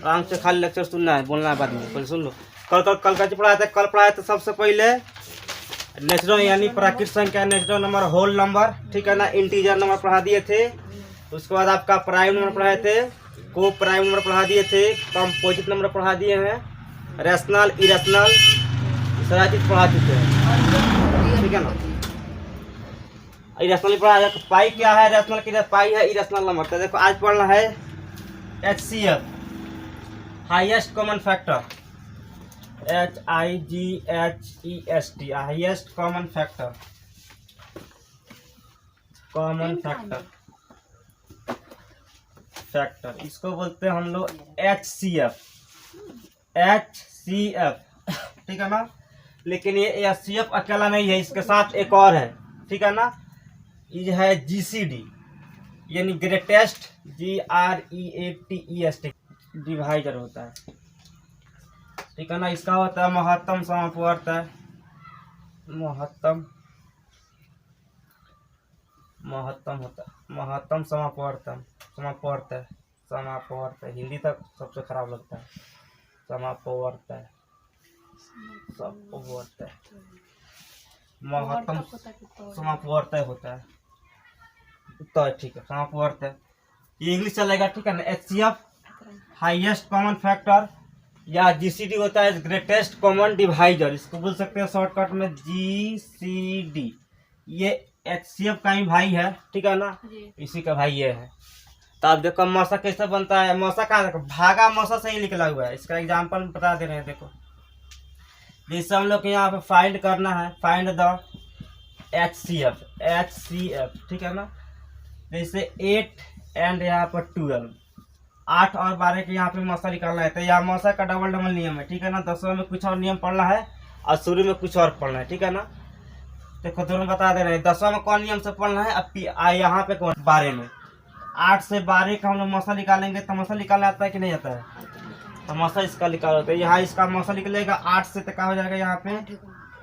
आराम से खाली लेक्चर सुनना है, बोलना है बाद में। पहले सुन लो। कल का जो पढ़ाया था, कल पढ़ाया था सबसे पहले नेचुरल यानी प्राकृतिक संख्या, नेचुरल नंबर, होल नंबर, ठीक है ना, इंटीजर नंबर पढ़ा दिए थे। उसके बाद आपका प्राइम नंबर पढ़ाए थे, को प्राइम नंबर पढ़ा दिए थे, कंपोजिट नंबर पढ़ा दिए हैं, रैशनल इरेशनल सारा चीज पढ़ा चुके हैं, ठीक है ना। इरेशनल पढ़ा, पाई क्या है, रैशनल की पाई है, इरेशनल नंबर। तो देखो आज पढ़ना है HCF, highest common factor, HIGHEST, highest common factor, common factor इसको बोलते हैं हम लोग HCF, ठीक है ना। लेकिन ये HCF अकेला नहीं है, इसके साथ एक और है, ठीक है ना। ये है GCD यानी ग्रेटेस्ट, GREATEST, डिवाइडर होता है, ठीक है ना। इसका होता है महत्तम समापवर्तक, महत्तम होता है, महत्तम समापवर्तक हिंदी तक सबसे खराब लगता है, समापवर्तक महत्तम समापवर्तक होता है, तो ठीक है, समापवर्तक ये इंग्लिश चलेगा, ठीक है ना। HCF हाईएस्ट कॉमन फैक्टर या GCD होता है ग्रेटेस्ट कॉमन डिवाइडर, इसको बोल सकते हैं शॉर्टकट में GCD। ये HCF का ही भाई है, ठीक है ना, इसी का भाई ये है। तो आप देखो मौसा कैसे बनता है, मौसा का देखो भागा मौसा से ही निकला हुआ है। इसका एग्जांपल बता दे रहे हैं, देखो जैसे हम लोग यहाँ पे फाइंड करना है, फाइंड द HCF, ठीक है ना। जैसे 8 एंड यहाँ पर 12, 8 और 12 के यहाँ पे मौसा निकालना है, तो यहाँ मौसा का डबल नियम है, ठीक है ना। 10वां में कुछ और नियम पढ़ना है और शुरू में कुछ और पढ़ना है, ठीक है ना। देखो दोनों बता दे रहे हैं, 10वां में कौन नियम से पढ़ना है, अब यहाँ पे कौन 12 में। 8 से 12 का हम लोग मौसा निकालेंगे, तो मौसा निकालना आता है कि नहीं आता है, तो मौसा इसका निकाल होता है। यहाँ इसका मौसा निकलेगा 8 से, तो क्या हो जाएगा यहाँ पे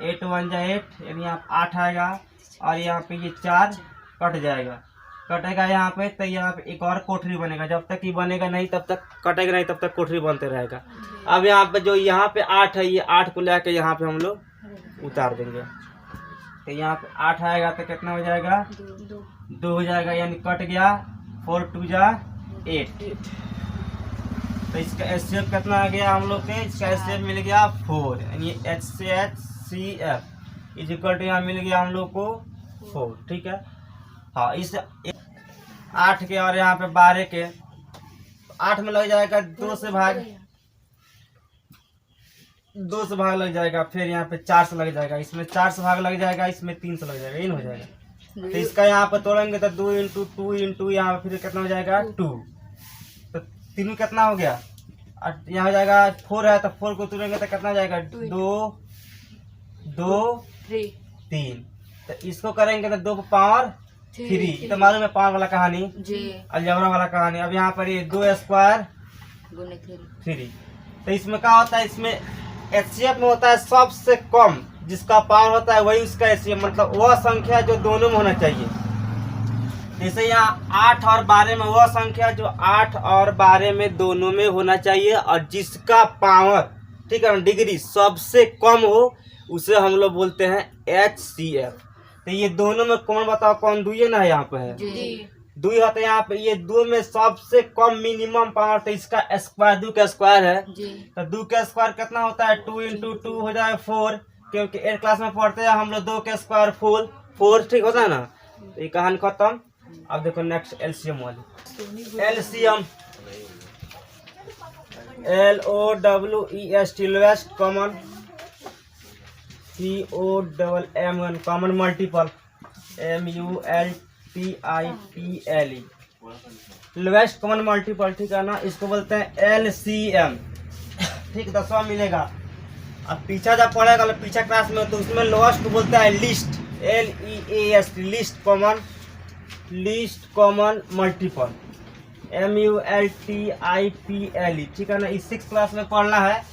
8 1 जा 8 यानी यहाँ 8 आएगा, और यहाँ पे ये 4 कट जाएगा, कटेगा यहाँ पे, तो यहाँ पे एक और कोठरी बनेगा। जब तक ये बनेगा नहीं तब तक कटेगा नहीं, तब तक कोठरी बनते रहेगा। अब यहाँ पे जो यहाँ पे 8 है, ये 8 को लेकर यहाँ पे हम लोग उतार देंगे, तो यहाँ पे 8 आएगा, तो कितना हो जाएगा 2 हो जाएगा, यानी कट गया 4 2 जा 8। तो इसका HCF कितना आ गया हम लोग के, इसका HCF मिल गया 4, यानी HCF इज इक्वल टू यहाँ मिल गया हम लोग को 4, ठीक है। हाँ, इस 8 के और यहाँ पे 12 के, 8 में लग जाएगा 2 से भाग लग जाएगा, फिर यहाँ पे 4 से लग जाएगा, इसमें 4 से भाग लग जाएगा, इसमें 3 से लग जाएगा, ये हो जाएगा। तो इसका यहाँ पे तोड़ेंगे तो 2 इंटू 2 इंटू यहाँ पे फिर कितना हो जाएगा 2, तो 3 कितना हो गया, यहाँ हो जाएगा 4 है, तो 4 को तोड़ेंगे तो कितना हो जाएगा 2 2 3, तो इसको करेंगे तो 2 पावर 3, तो मालूम है पावर वाला कहानी, अलजेब्रा वाला कहानी। अब यहाँ पर ये 2 स्क्वायर 3, तो इसमें क्या होता है, इसमें HCF में होता है सबसे कम जिसका पावर होता है वही उसका HCF, मतलब वह संख्या जो दोनों में होना चाहिए। जैसे यहाँ 8 और 12 में वह संख्या जो 8 और 12 में दोनों में होना चाहिए, और जिसका पावर, ठीक है, डिग्री सबसे कम हो उसे हम लोग बोलते हैं HCF। तो ये दोनों में कौन बताओ, कौन 2 ना है, यहाँ पे है 2 होता है यहाँ पे। ये 2 में सबसे कम मिनिमम पावर, तो इसका स्क्वायर 2 का स्क्वायर है, तो 2 का स्क्वायर कितना होता है 2 इंटू 2 हो जाए 4, क्योंकि 8 क्लास में पढ़ते हैं हम लोग 2 का स्क्वायर 4, ठीक होता है ना। तो ये कहानी खत्म। अब देखो नेक्स्ट LCM वाली, LCM LOWEST lowest common, COMM common multiple, MULTIPLE lowest common multiple, ठीक है ना। इसको बोलते हैं LCM, ठीक, 10वां मिलेगा। अब पीछा जब पढ़ेगा पीछा क्लास में, तो उसमें लोएस्ट को बोलता है list, LEAST list common multiple, MULTIPLE, ठीक है ना। इस 6 क्लास में पढ़ना है।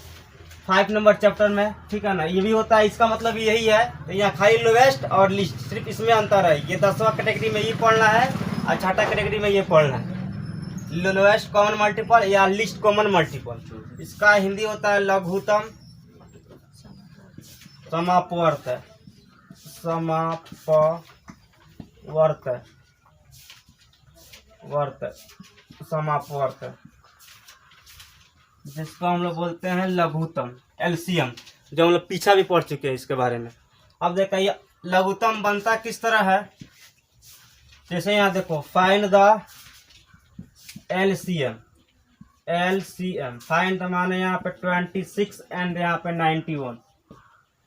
5 नंबर चैप्टर में, ठीक है ना, ये भी होता है। इसका मतलब यही है, तो यहाँ खाली लोवेस्ट और लिस्ट, सिर्फ इसमें अंतर है। ये 10वां कैटेगरी में ये पढ़ना है और छठा कैटेगरी में ये पढ़ना है, लोवेस्ट कॉमन मल्टीपल या लिस्ट कॉमन मल्टीपल। इसका हिंदी होता है लघुत्तम समापवर्त, समापवर्त, जिसको हम लोग बोलते हैं लघुत्तम, एलसीएम, जो हम लोग पीछा भी पढ़ चुके हैं इसके बारे में। अब देखिए लघुत्तम बनता किस तरह है, जैसे यहाँ देखो find the LCM, find the माने यहाँ पे 26 एंड यहाँ पे 91,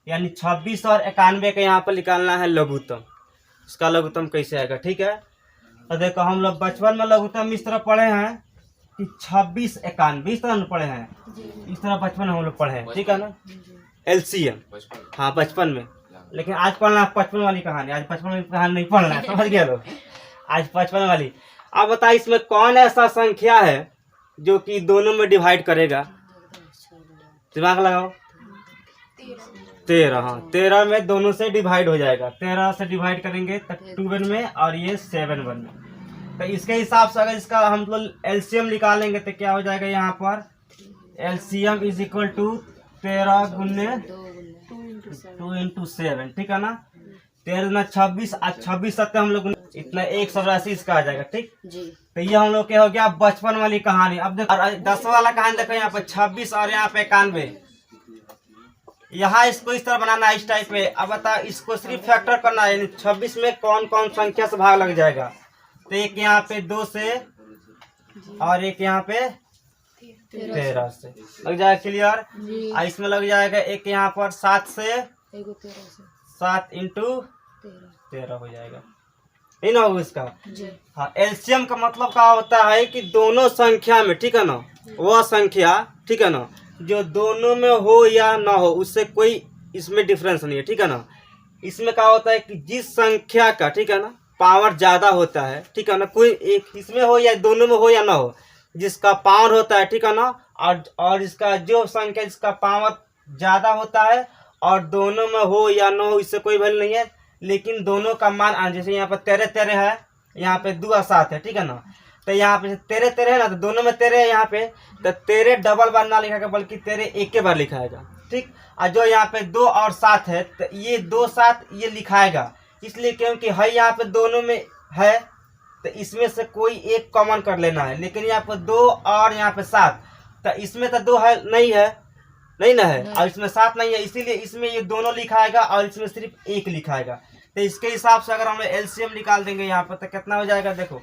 यानी 26 और 91 का यहाँ पर निकालना है लघुत्तम। इसका लघुत्तम कैसे आएगा, ठीक है। तो देखो हम लोग बचपन में लघुत्तम इस तरह पढ़े हैं कि 26 91 इस तरह पढ़े हैं, इस तरह बचपन में हम लोग पढ़े हैं, ठीक है ना, एलसीएम। हाँ बचपन में, लेकिन आज पढ़ना है 55 वाली कहानी, आज 55 वाली कहानी नहीं पढ़ना है, समझ गए लोग, आज 55 वाली। अब बताइए इसमें कौन ऐसा संख्या है जो कि दोनों में डिवाइड करेगा, दिमाग लगाओ। 13, हाँ 13 में दोनों से डिवाइड हो जाएगा, 13 से डिवाइड करेंगे तो 2 में और ये 7 में। तो इसके हिसाब से अगर इसका हम लोग एलसीएम निकालेंगे तो क्या हो जाएगा, यहाँ पर एलसीएम इज इक्वल टू 13 गुने 2 इंटू 7, ठीक है ना। 13 ना 26 और 26 सत्य हम लोग इतना 180 इसका आ जाएगा, ठीक। तो ये हम लोग क्या हो गया बचपन वाली कहानी। अब देखो 10 वाला कहानी देखो, यहाँ पे 26 और यहाँ पे 91, यहाँ इसको इस तरह बनाना है, इस टाइप में। अब बता इसको सिर्फ फैक्टर करना है, 26 में कौन कौन संख्या से भाग लग जाएगा। तो एक यहाँ पे 2 से और एक यहाँ पे 13 से लग जाएगा, क्लियर। और इसमें लग जाएगा एक यहाँ पर 7 से 7 इंटू 13 हो जाएगा, ये ना होगा इसका। हाँ एलसीएम का मतलब क्या होता है कि दोनों संख्या में, ठीक है ना, वह संख्या, ठीक है ना, जो दोनों में हो या ना हो उससे कोई इसमें डिफरेंस नहीं है, ठीक है ना। इसमें क्या होता है कि जिस संख्या का, ठीक है ना, पावर ज्यादा होता है, ठीक है ना, कोई एक इसमें हो या दोनों में हो या ना हो, जिसका पावर होता है, ठीक है ना, और इसका जो संख्या जिसका पावर ज्यादा होता है और दोनों में हो या ना हो इससे कोई वैल्यू नहीं है, लेकिन दोनों का मान, जैसे यहाँ पर 13 है, यहाँ पे 2 और 7 है, ठीक है ना। तो यहाँ पे 13 है ना, तो दोनों में 13 है यहाँ पे, तो 13 डबल बार ना लिखाएगा बल्कि 13 एक के बार लिखाएगा, ठीक। और जो यहाँ पे 2 और 7 है तो ये 2 7 ये लिखाएगा, इसलिए क्योंकि है यहाँ पे दोनों में है, तो इसमें से कोई एक कॉमन कर लेना है। लेकिन यहाँ पे 2 और यहाँ पे 7, तो इसमें तो 2 है नहीं ना है, और इसमें 7 नहीं है, इसीलिए इसमें ये दोनों लिखाएगा और इसमें सिर्फ एक लिखाएगा। तो इसके हिसाब से अगर हम एलसीएम निकाल देंगे यहाँ पर तो कितना हो जाएगा, देखो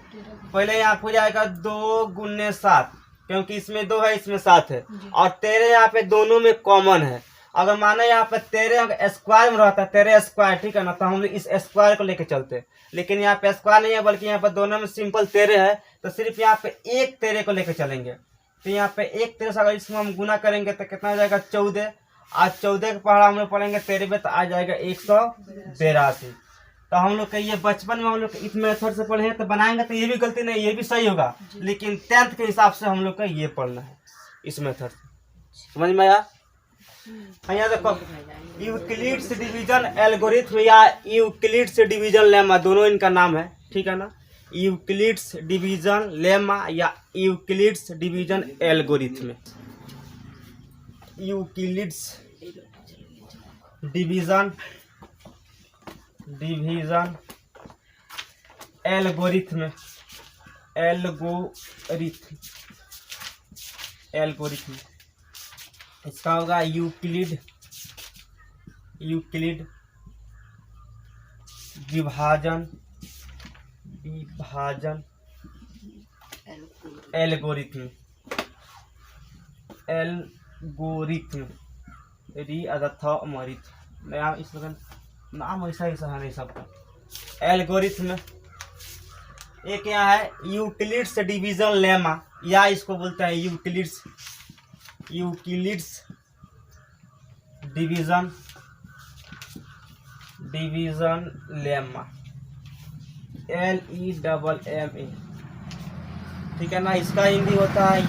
पहले यहाँ हो जाएगा 2 गुने 7, क्योंकि इसमें 2 है इसमें 7 है, और 13 यहाँ पे दोनों में कॉमन है। अगर माने यहाँ पे 13 स्क्वायर में रहता है, 13 स्क्वायर, ठीक है ना, तो हम इस स्क्वायर को लेके चलते, लेकिन यहाँ पे स्क्वायर नहीं है बल्कि यहाँ पे दोनों में सिंपल 13 है, तो सिर्फ यहाँ पे एक 13 को लेके चलेंगे। तो यहाँ पे एक 13 से अगर इसमें हम गुना करेंगे तो कितना हो जाएगा 14, आज 14 का पहाड़ा हम लोग पढ़ेंगे 13 में तो आ जाएगा 182। तो हम लोग ये बचपन में हम लोग इस मेथड से पढ़े हैं, तो बनाएंगे तो ये भी गलती नहीं, ये भी सही होगा, लेकिन 10th के हिसाब से हम लोग का ये पढ़ना है इस मेथड से, समझ में आया। यहाँ देखो यूक्लिड्स डिवीजन एल्गोरिथम या यूक्लिड्स डिवीजन लेमा, दोनों इनका नाम है, ठीक है ना, यूक्लिड्स डिवीजन लेमा या Euclid's division algorithm, Euclid's division algorithm, इसका होगा यूक्लिड विभाजन एल्गोरिथम री अदथा अमरिथ, नया इसका नाम ऐसा ही है नहीं सबका। एल्गोरिथम एक यहाँ है यूक्लिड्स डिवीजन लेमा, या इसको बोलते हैं यूक्लिड्स डिवीजन लेमा, LEMMA, ठीक है ना। इसका हिंदी होता है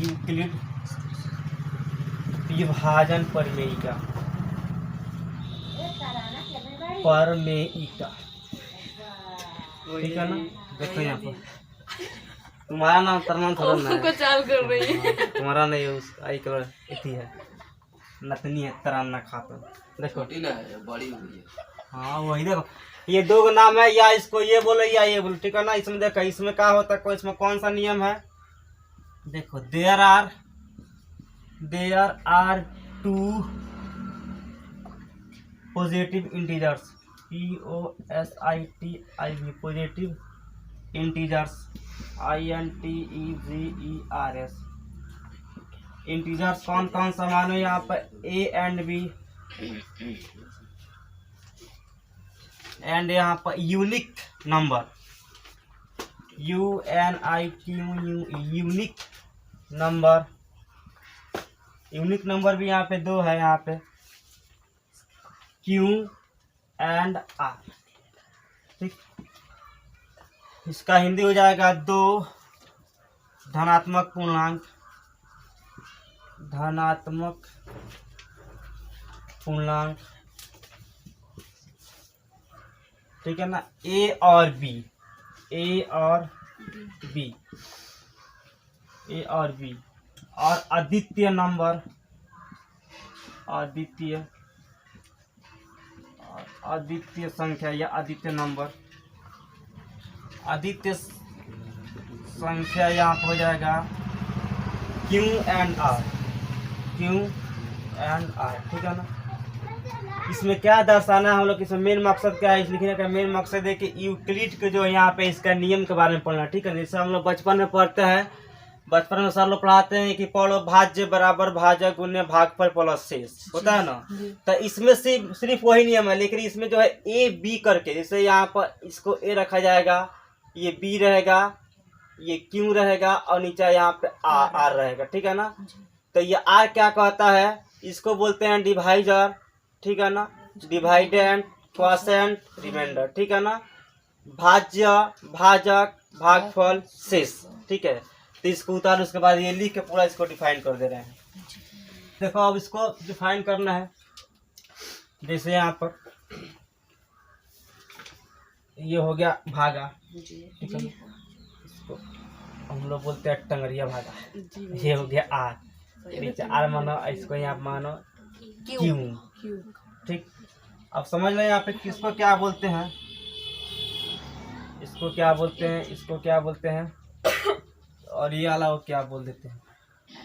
यूक्लिड विभाजन प्रमेयिका ठीक है ना। देखो यहाँ पर तुम्हारा नाम तरमान थोड़ा ना है, चाल कर रही है। तुम्हारा नहीं है, उस आई कलर इतनी है नतनी है तराना खाता। देखो बड़ी हो गई है। हाँ वही देखो ये दो का नाम है, या इसको ये बोलो या ये बोलो ठीक है ना। इसमें देखो इसमें क्या होता है, कोई इसमें कौन सा नियम है। देखो there are two positive integers POSITIV positive integers INTEGERS integers कौन कौन सा मानो यहाँ पर A एंड B एंड यहाँ पर unique number UNIQ unique number भी यहाँ पे दो है, यहाँ पे Q एंड R ठीक। इसका हिंदी हो जाएगा दो धनात्मक पूर्णांक ठीक है ना। A और B और अद्वितीय नंबर अद्वितीय संख्या या अद्वितीय नंबर अद्वितीय संख्या यहाँ पर हो जाएगा Q एंड R ठीक है ना। इसमें क्या दर्शाना है हम लोग, इसमें मेन मकसद क्या है, इस लिखने का मेन मकसद है कि यूक्लिड के जो यहाँ पे इसका नियम के बारे में पढ़ना ठीक है। जैसे हम लोग बचपन में पढ़ते हैं, बचपन में सर लोग पढ़ाते हैं कि पढ़ो भाज्य बराबर भाजक गुण्य भागफल प्लस शेष होता है ना। तो इसमें सिर्फ वही नियम है, लेकिन इसमें जो है A B करके, जैसे यहाँ पर इसको A रखा जाएगा, ये B रहेगा, ये Q रहेगा और नीचे यहाँ पे R रहेगा ठीक है ना। तो ये R क्या कहता है, इसको बोलते हैं डिवाइजर ठीक है ना, डिवाइडेंड क्वोशिएंट रिमाइंडर ठीक है ना, भाज्य भाजक भागफल शेष ठीक है। तो इसको उतार उसके बाद ये लिख के पूरा इसको डिफाइन कर दे रहे हैं। देखो अब इसको डिफाइन करना है, जैसे यहाँ पर ये हो गया भागा ठीक है, इसको हम लोग बोलते हैं टंगरिया भागा। ये हो गया R, नीचे R मानो, इसको यहाँ मानो Q ठीक। अब समझ लो यहाँ पे किसको क्या बोलते हैं, इसको क्या बोलते हैं और ये वाला क्या बोल देते हैं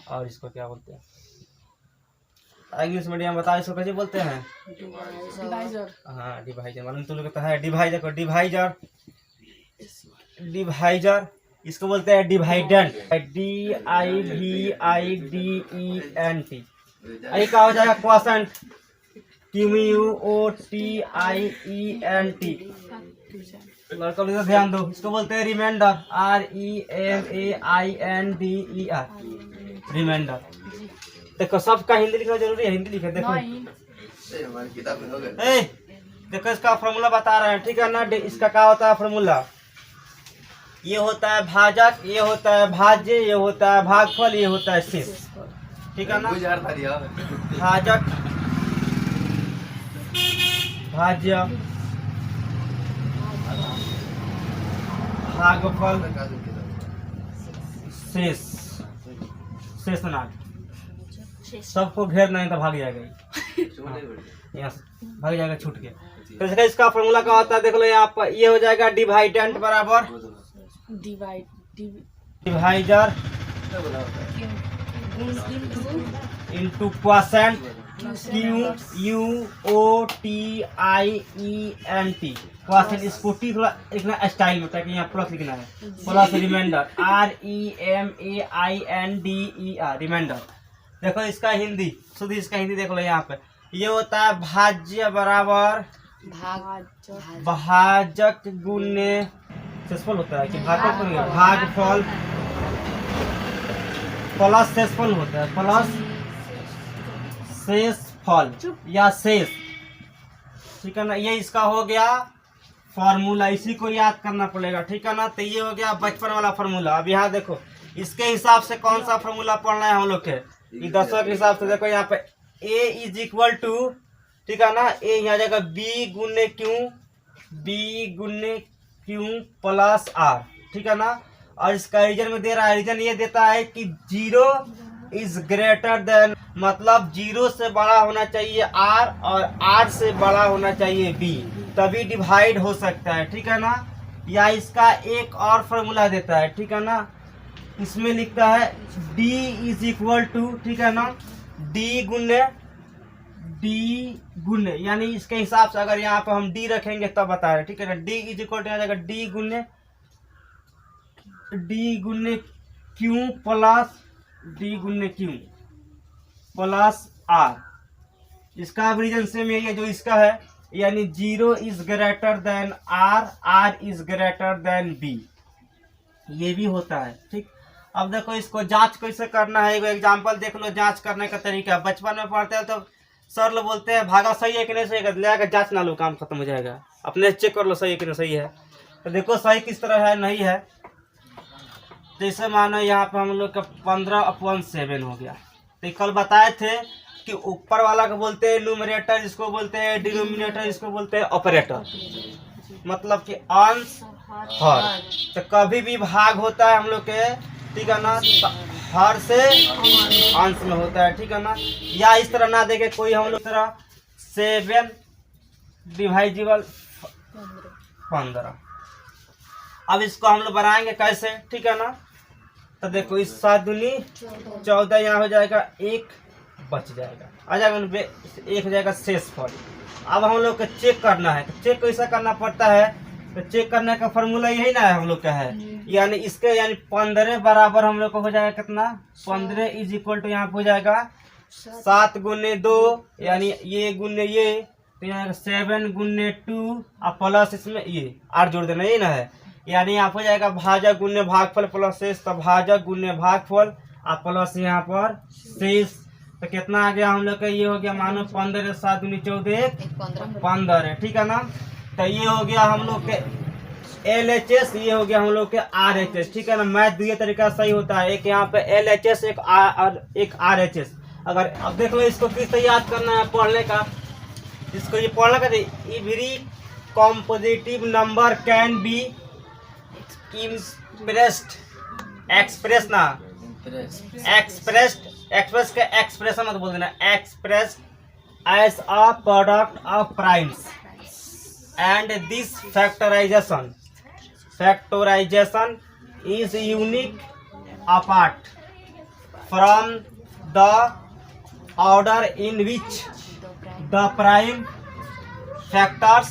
और इसको क्या बोलते हैं। इंग्लिश मीडियम बताओ इसको कैसे बोलते हैं। हाँ डिवाइजर, मालूम तुम लोग कहता है डिवाइजर को डिवाइजर इसको बोलते हैं डिवाइडेंट DIVIDENT। ये क्या हो जाएगा क्वोशिएंट QUOTIENT। लड़का लोग ध्यान दो, इसको बोलते हैं रिमाइंडर REMAINDER रिमाइंडर। देखो सबका हिंदी लिखना जरूरी है, हिंदी लिखे देखो हमारी किताब में हो गए। देखो इसका फॉर्मूला बता रहे हैं ठीक है ना। इसका क्या होता है फॉर्मूला, ये होता है भाजक, ये होता है भाज्य, ये होता है भागफल, ये होता है शेष ठीक है ना। भाजक भाज्य भागफल शेषनाग सबको घेरना है तो भाग जाएगा यहाँ से भाग जाएगा छूट के। तो इसका फॉर्मूला क्या होता है देख लो यहाँ पर, ये हो जाएगा डिवाइडेंट बराबर divisor into quotient QUOTIENT quotient. इसको टी थोड़ा लिखना स्टाइल में ताकि यहाँ प्लस लिखना है, प्लस रिमाइंडर REMAINDER रिमाइंडर। देखो इसका हिंदी शुद्ध, इसका हिंदी देख लो यहाँ पे, ये होता है भाज्य बराबर भाजक गुण्य शेषफल होता है कि भागफल प्लस शेषफल होता है, प्लस शेषफल या शेष ठीक है ना। ये इसका हो गया फॉर्मूला, इसी को याद करना पड़ेगा ठीक है ना। तो ये हो गया बचपन वाला फॉर्मूला। अब यहाँ देखो इसके हिसाब से कौन सा फॉर्मूला पढ़ना है हम लोग के, ये 10 के हिसाब से। देखो यहाँ पे A इज इक्वल टू, ठीक है ना, ए यहाँ जाएगा बी गुने क्यू प्लस आर, ठीक है ना। और इसका रीजन में दे रहा है, रीजन ये देता है कि 0 इज ग्रेटर देन, मतलब 0 से बड़ा होना चाहिए आर और आर से बड़ा होना चाहिए बी, तभी डिवाइड हो सकता है, ठीक है ना। या इसका एक और फॉर्मूला देता है, ठीक है ना, इसमें लिखता है d इज इक्वल टू, ठीक है ना, d गुने यानी इसके हिसाब से अगर यहाँ पर हम d रखेंगे तब बता रहे, ठीक है ना। d इज इक्वल टू आ जाएगा d गुने क्यू प्लस आर। इसका रीजन सेम यही है जो इसका है, यानी 0 is greater than r is greater than b, ये भी होता है, ठीक। अब देखो इसको जांच कैसे करना है, एग्जांपल देख लो जांच करने का तरीका। बचपन में पढ़ते हैं तो सर लोग बोलते हैं भागा सही है कि नहीं सही है, ले आकर जांच ना लो, काम खत्म हो जाएगा, अपने चेक कर लो सही है कि नहीं सही है। तो देखो सही किस तरह है, नहीं है, तो इसे मानो यहाँ पे हम लोग का 15/7 हो गया। तो कल बताए थे कि ऊपर वाला को बोलते हैं न्यूमरेटर, इसको बोलते हैं डिनोमिनेटर, इसको बोलते हैं ऑपरेटर, मतलब कि अंश हर। तो कभी भी भाग होता है हम लोग के, ठीक है ना, हर से अंश में होता है, ठीक है ना। या इस तरह ना देखे कोई हम लोग तरह 7 डिवाइजिबल 15। अब इसको हम लोग बनाएंगे कैसे, ठीक है ना। तो देखो इस 7 दूनी 14, यहाँ हो जाएगा 1 बच जाएगा, आ जाएगा 1 हो जाएगा शेष फल। अब हम लोग को चेक करना है, तो चेक कैसा करना पड़ता है, तो चेक करने का फॉर्मूला यही ना है हम लोग का है, यानी इसके यानी 15 बराबर हम लोग को हो जाएगा कितना, 15 इज इक्वल टू यहाँ पे हो जाएगा 7 गुने 2, यानी ये गुने ये, तो यहाँ 7 गुने 2 और प्लस इसमें ये आर जोड़ देना, ये ना है, यानी यहाँ हो जाएगा भाजक गुने भागफल प्लस शेष, तो भाजक गुने भागफल और प्लस यहाँ पर शेष। तो कितना आ गया हम लोग का, ये हो गया मानो 15 7 दूनी 14 15 है, ठीक है ना। तो ये हो गया हम लोग के LHS, ये हो गया हम लोग के RHS, ठीक है ना। मैथ दुई तरीका सही होता है, एक यहाँ पे LHS एक RHS। अगर अब देख लो इसको किस तरह याद करना है पढ़ने का, इसको ये पढ़ना का, every composite number can be express के एक्सप्रेशन मत बोल देना, express as a product of primes and this factorization is unique apart from the order in which the prime factors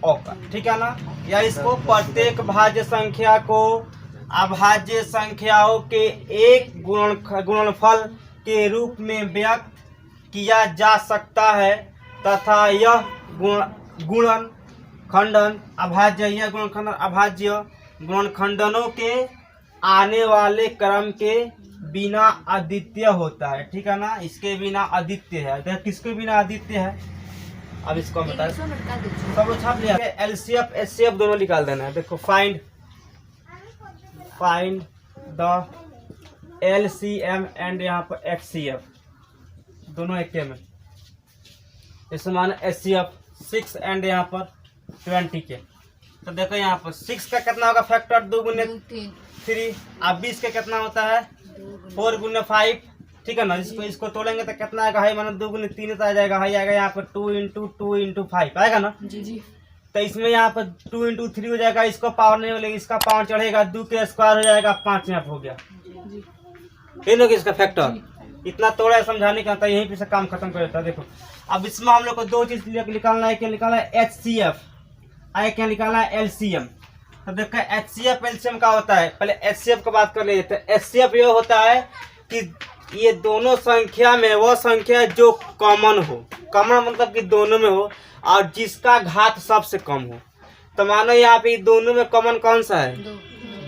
occur, ठीक है ना। या इसको प्रत्येक भाज्य संख्या को अभाज्य संख्याओं के एक गुणनफल के रूप में व्यक्त किया जा सकता है तथा यह गुणन खंडन अभाज्य या गुणनखंडन अभाज्य गुणनखंडनों के आने वाले क्रम के बिना अद्वितीय होता है, ठीक है ना। इसके बिना अद्वितीय है, तो किसके बिना अद्वितीय है, अब इसको बता सब छाप लिया। LCF HCF दोनों निकाल देना है। देखो फाइंड द LCM एंड यहाँ पर HCF दोनों एक में, इसमें मान HCF 6 एंड यहाँ पर 20 के। तो देखो यहाँ पर 6 का कितना होगा फैक्टर 2 गुने 3, अब 20 का कितना होता है 4 गुने 5, ठीक है ना। इसको तोड़ेंगे तो कितना आएगा, हाई मानो 2 गुने 3 तो आ जाएगा, हाई आएगा यहाँ पर 2 × 2 × 5 आएगा ना जी। तो इसमें यहाँ पर 2 × 3 हो जाएगा, इसको पावर नहीं मिलेगा, इसका पावर चढ़ेगा, 2 के स्क्वायर हो जाएगा 5 यहाँ पर हो गया, इन लोग इसका फैक्टर। इतना तोड़ा समझाने का था, यहीं पे से काम खत्म कर देता है। देखो अब इसमें हम लोग को दो चीज निकालना है, क्या निकालना है HCF, क्या निकालना है LCM। तो देखो HCF LCM का होता है, पहले HCF की बात कर लेते हैं। HCF ये होता है कि ये दोनों संख्या में वो संख्या जो कॉमन हो, कॉमन मतलब कि दोनों में हो और जिसका घात सबसे कम हो। तो मानो यहाँ पे दोनों में कॉमन कौन सा है,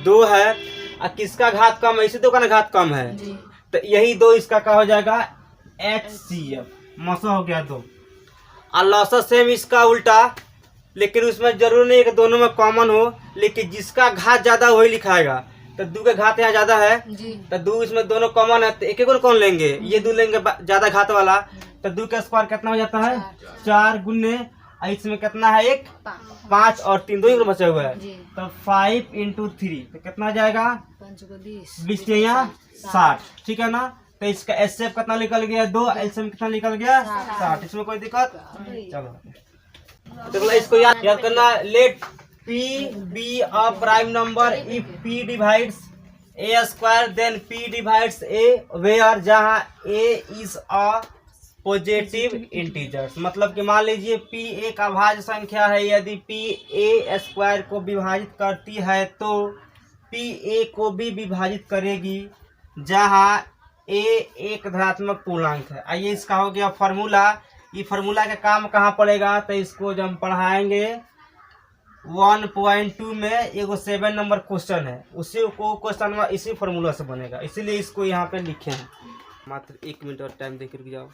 2 है, और किसका घात कम है, इसी दो का घात कम है, तो यही 2 इसका क्या हो जाएगा HCF, मसा हो गया 2। और लॉसा सेम इसका उल्टा, लेकिन उसमें जरूर नहीं है कि दोनों में कॉमन हो, लेकिन जिसका घात ज्यादा वही लिखाएगा। तो 2 के घात यहाँ ज्यादा है जी तो 2 इसमें दोनों कॉमन है तो एक एक कौन लेंगे, ये 2 लेंगे ज्यादा घात वाला। तो 2 का स्क्वायर कितना हो जाता है 4 गुने इसमें कितना है 1 5 और 3 2 ही बचे हुए हैं जी तो 5 into 3 तो कितना आ जाएगा 5 को 20 20 के यहाँ 60 ठीक है ना। तो इसका एचसीएफ कितना निकल गया 2, एलसीएम कितना निकल गया 60। इसमें कोई दिक्कत चलो तो इसको याद करना। Let P be a prime number if P divides A square then P divides A where जहाँ A is a positive integers. मतलब कि मान लीजिए P एक अभाज्य संख्या है, यदि P A स्क्वायर को विभाजित करती है तो P A को भी विभाजित करेगी जहाँ A एक धनात्मक पूर्णांक है। आइए इसका हो गया फार्मूला। ये फार्मूला का काम कहाँ पड़ेगा तो इसको जब हम पढ़ाएंगे 1.2 में एगो 7 नंबर क्वेश्चन है, उसी को क्वेश्चन में इसी फार्मूला से बनेगा, इसीलिए इसको यहाँ पे लिखे हैं। मात्र 1 मिनट और टाइम देकर जाओ।